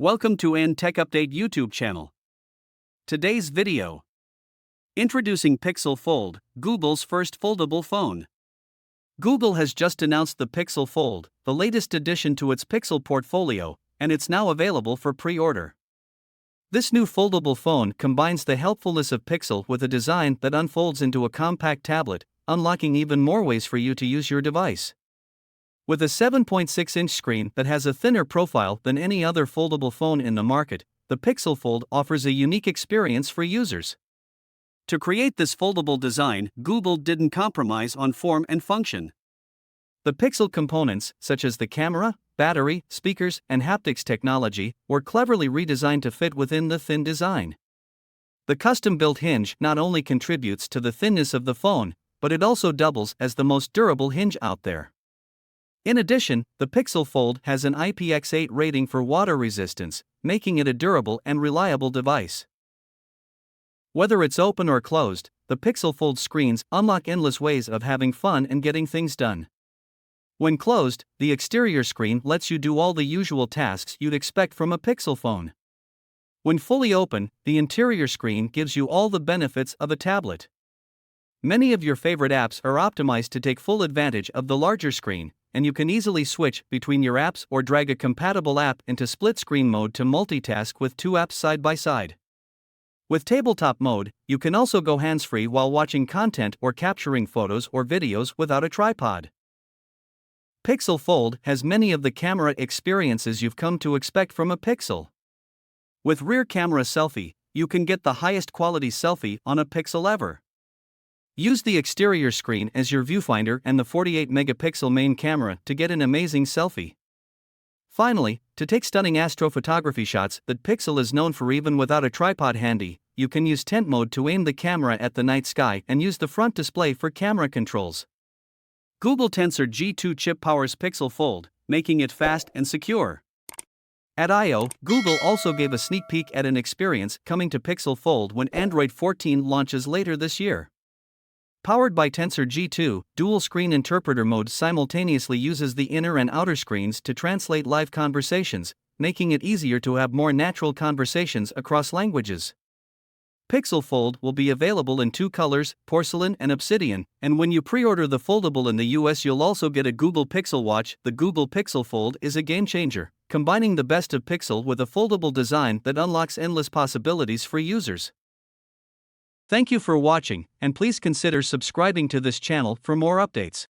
Welcome to An Tech Update YouTube channel. Today's video. Introducing Pixel Fold, Google's first foldable phone. Google has just announced the Pixel Fold, the latest addition to its Pixel portfolio, and it's now available for pre-order. This new foldable phone combines the helpfulness of Pixel with a design that unfolds into a compact tablet, unlocking even more ways for you to use your device. With a 7.6-inch screen that has a thinner profile than any other foldable phone in the market, the Pixel Fold offers a unique experience for users. To create this foldable design, Google didn't compromise on form and function. The Pixel components, such as the camera, battery, speakers, and haptics technology, were cleverly redesigned to fit within the thin design. The custom-built hinge not only contributes to the thinness of the phone, but it also doubles as the most durable hinge out there. In addition, the Pixel Fold has an IPX8 rating for water resistance, making it a durable and reliable device. Whether it's open or closed, the Pixel Fold screens unlock endless ways of having fun and getting things done. When closed, the exterior screen lets you do all the usual tasks you'd expect from a Pixel phone. When fully open, the interior screen gives you all the benefits of a tablet. Many of your favorite apps are optimized to take full advantage of the larger screen, and you can easily switch between your apps or drag a compatible app into split-screen mode to multitask with two apps side by side. With tabletop mode, you can also go hands-free while watching content or capturing photos or videos without a tripod. Pixel Fold has many of the camera experiences you've come to expect from a Pixel. With rear camera selfie, you can get the highest quality selfie on a Pixel ever. Use the exterior screen as your viewfinder and the 48-megapixel main camera to get an amazing selfie. Finally, to take stunning astrophotography shots that Pixel is known for even without a tripod handy, you can use tent mode to aim the camera at the night sky and use the front display for camera controls. Google Tensor G2 chip powers Pixel Fold, making it fast and secure. At I/O, Google also gave a sneak peek at an experience coming to Pixel Fold when Android 14 launches later this year. Powered by Tensor G2, dual screen interpreter mode simultaneously uses the inner and outer screens to translate live conversations, making it easier to have more natural conversations across languages. Pixel Fold will be available in two colors, porcelain and obsidian, and when you pre-order the foldable in the US you'll also get a Google Pixel Watch. The Google Pixel Fold is a game-changer, combining the best of Pixel with a foldable design that unlocks endless possibilities for users. Thank you for watching, and please consider subscribing to this channel for more updates.